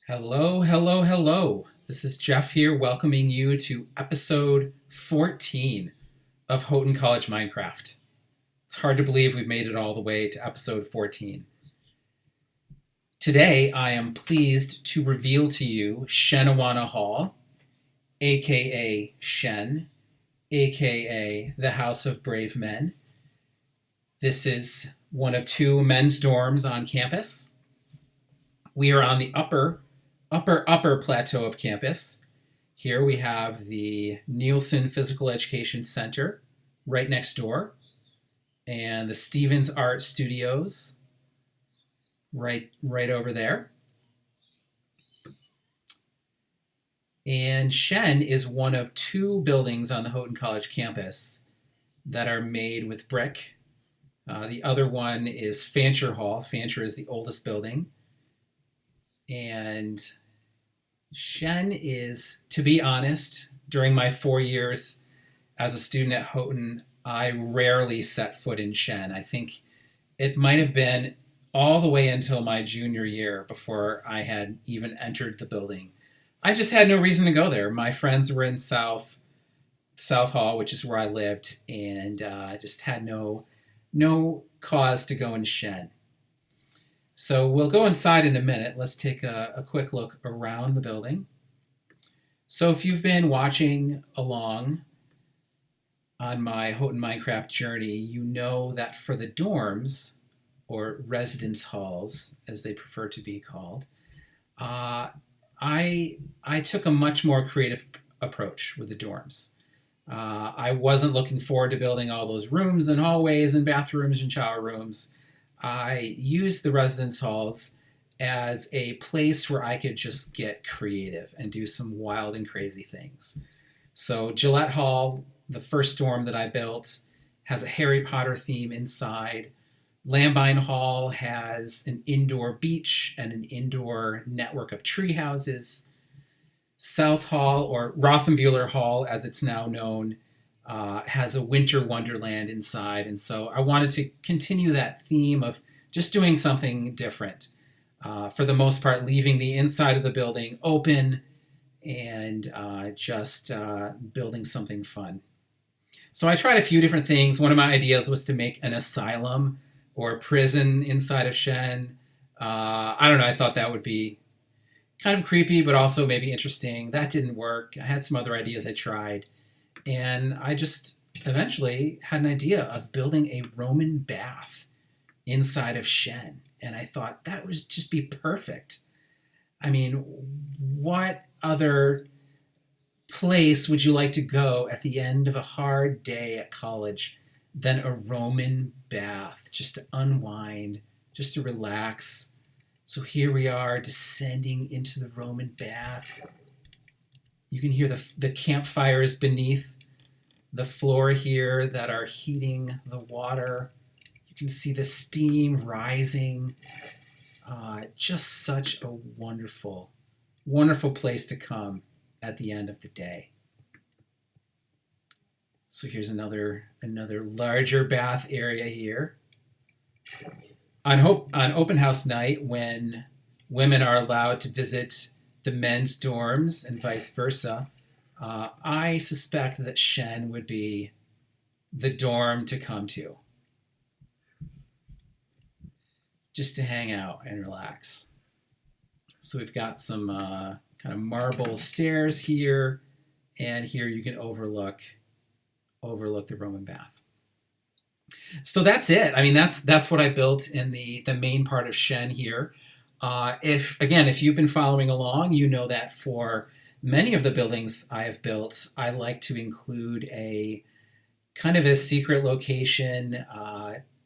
Hello, hello, hello. This is Jeff here, welcoming you to episode 14 of Houghton College Minecraft. It's hard to believe we've made it all the way to episode 14. Today, I am pleased to reveal to you Shenawana Hall, aka Shen, aka the House of Brave Men. This is one of two men's dorms on campus. We are on the upper plateau of campus. Here we have the Nielsen Physical Education Center right next door, and the Stevens Art Studios right over there. And Shen is one of two buildings on the Houghton College campus that are made with brick. The other one is Fancher Hall. Fancher is the oldest building. And Shen is, to be honest, during my 4 years as a student at Houghton, I rarely set foot in Shen. I think it might have been all the way until my junior year before I had even entered the building. I just had no reason to go there. My friends were in South Hall, which is where I lived, and I just had no cause to go in Shen. So we'll go inside in a minute. Let's take a quick look around the building. So if you've been watching along on my Houghton Minecraft journey, you know that for the dorms, or residence halls, as they prefer to be called, I took a much more creative approach with the dorms. I wasn't looking forward to building all those rooms and hallways and bathrooms and shower rooms. I used the residence halls as a place where I could just get creative and do some wild and crazy things. So Gillette Hall, the first dorm that I built, has a Harry Potter theme inside. Lambine Hall has an indoor beach and an indoor network of tree houses. South Hall, or Rothenbuehler Hall as it's now known, has a winter wonderland inside. And so I wanted to continue that theme of just doing something different. For the most part, leaving the inside of the building open and just building something fun. So I tried a few different things. One of my ideas was to make an asylum or a prison inside of Shen. I don't know, I thought that would be kind of creepy, but also maybe interesting. That didn't work. I had some other ideas I tried. And I just eventually had an idea of building a Roman bath inside of Shen. And I thought that would just be perfect. I mean, what other place would you like to go at the end of a hard day at college than a Roman bath, just to unwind, just to relax? So here we are descending into the Roman bath. You can hear the campfires beneath the floor here that are heating the water. You can see the steam rising. Just such a wonderful, wonderful place to come at the end of the day. So here's another larger bath area here. On open house night, when women are allowed to visit the men's dorms and vice versa, I suspect that Shen would be the dorm to come to, just to hang out and relax. So we've got some kind of marble stairs here, and here you can overlook the Roman bath. So that's it. I mean, that's what I built in the main part of Shen here. If you've been following along, you know that for many of the buildings I have built, I like to include a kind of a secret location,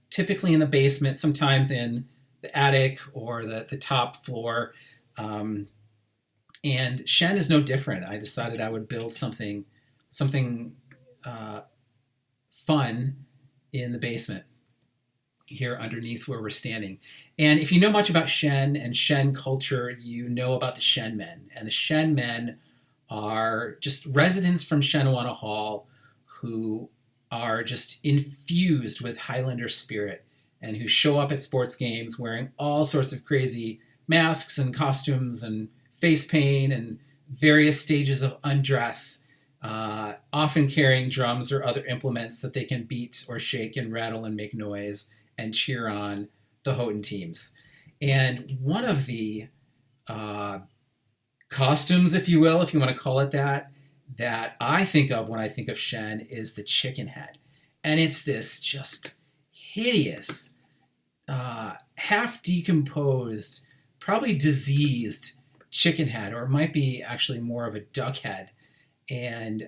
typically in the basement, sometimes in the attic or the top floor. And Shen is no different. I decided I would build something fun in the basement here underneath where we're standing. And if you know much about Shen and Shen culture, you know about the Shen men. And the Shen men are just residents from Shenawana Hall who are just infused with Highlander spirit and who show up at sports games wearing all sorts of crazy masks and costumes and face paint and various stages of undress, often carrying drums or other implements that they can beat or shake and rattle and make noise and cheer on the Houghton teams. And one of the costumes, if you will, if you want to call it that, that I think of when I think of Shen is the chicken head. And it's this just hideous, half decomposed, probably diseased chicken head, or it might be actually more of a duck head. And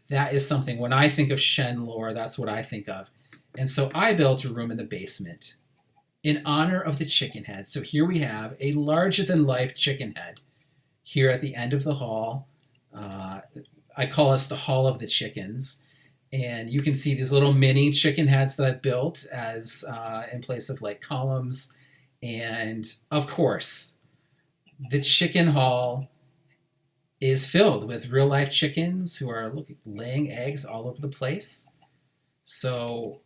that is something, when I think of Shen lore, that's what I think of. And so I built a room in the basement in honor of the chicken head. So here we have a larger-than-life chicken head here at the end of the hall. I call this the Hall of the Chickens. And you can see these little mini chicken heads that I built as in place of like columns. And of course, the chicken hall is filled with real life chickens who are laying eggs all over the place. So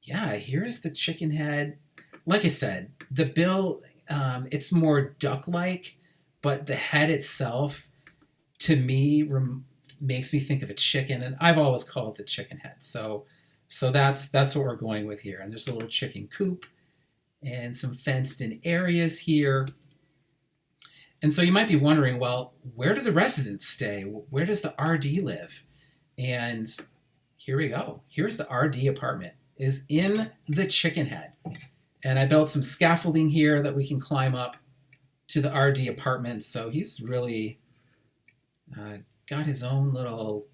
yeah, here's the chicken head. Like I said, the bill, it's more duck-like, but the head itself, to me, makes me think of a chicken, and I've always called it the chicken head. So that's what we're going with here. And there's a little chicken coop and some fenced-in areas here. And so you might be wondering, well, where do the residents stay? Where does the RD live? And here we go. Here's the RD apartment, is in the chicken head. And I built some scaffolding here that we can climb up to the RD apartment. So he's really got his own little,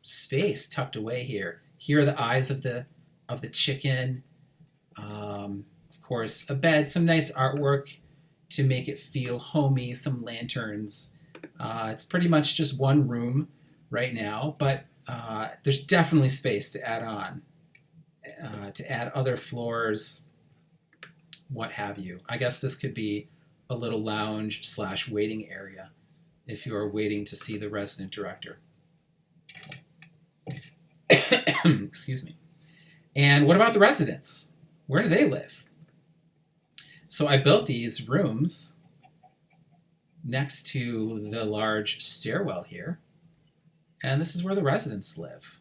space tucked away here. Here are the eyes of the chicken. Of course, a bed, some nice artwork to make it feel homey, some lanterns. It's pretty much just one room right now, but there's definitely space to add on, to add other floors, what have you. I guess this could be a little lounge / waiting area if you are waiting to see the resident director. Excuse me. And what about the residents? Where do they live? So I built these rooms next to the large stairwell here, and this is where the residents live.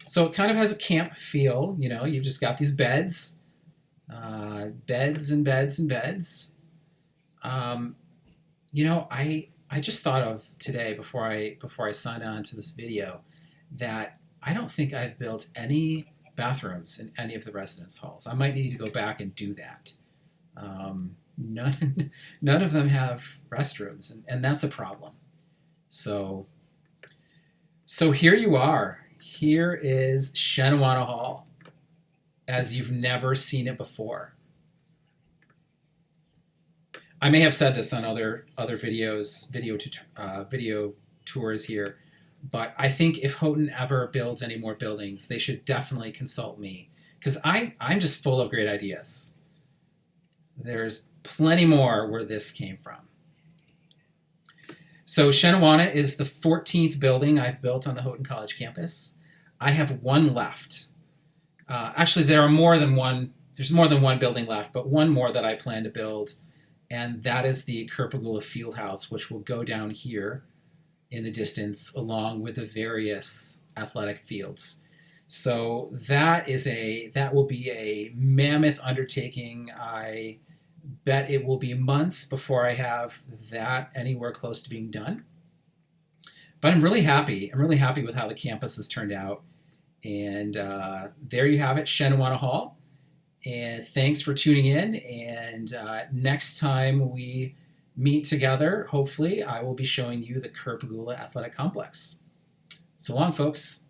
So it kind of has a camp feel, you've just got these beds, beds and beds and beds. I just thought of today before I signed on to this video that I don't think I've built any bathrooms in any of the residence halls. I might need to go back and do that. None of them have restrooms, and that's a problem. So here you are. Here is Shenawana Hall as you've never seen it before. I may have said this on other videos, video tours here, but I think if Houghton ever builds any more buildings, they should definitely consult me, because I'm just full of great ideas. There's plenty more where this came from. So Shenawana is the 14th building I've built on the Houghton College campus. I have one left. Actually, there's more than one building left, but one more that I plan to build, and that is the Kerpagula Fieldhouse, which will go down here in the distance along with the various athletic fields. So that will be a mammoth undertaking. I bet it will be months before I have that anywhere close to being done. But I'm really happy. I'm really happy with how the campus has turned out. And there you have it, Shenawana Hall. And thanks for tuning in. And next time we meet together, hopefully, I will be showing you the Kerpagula Athletic Complex. So long, folks.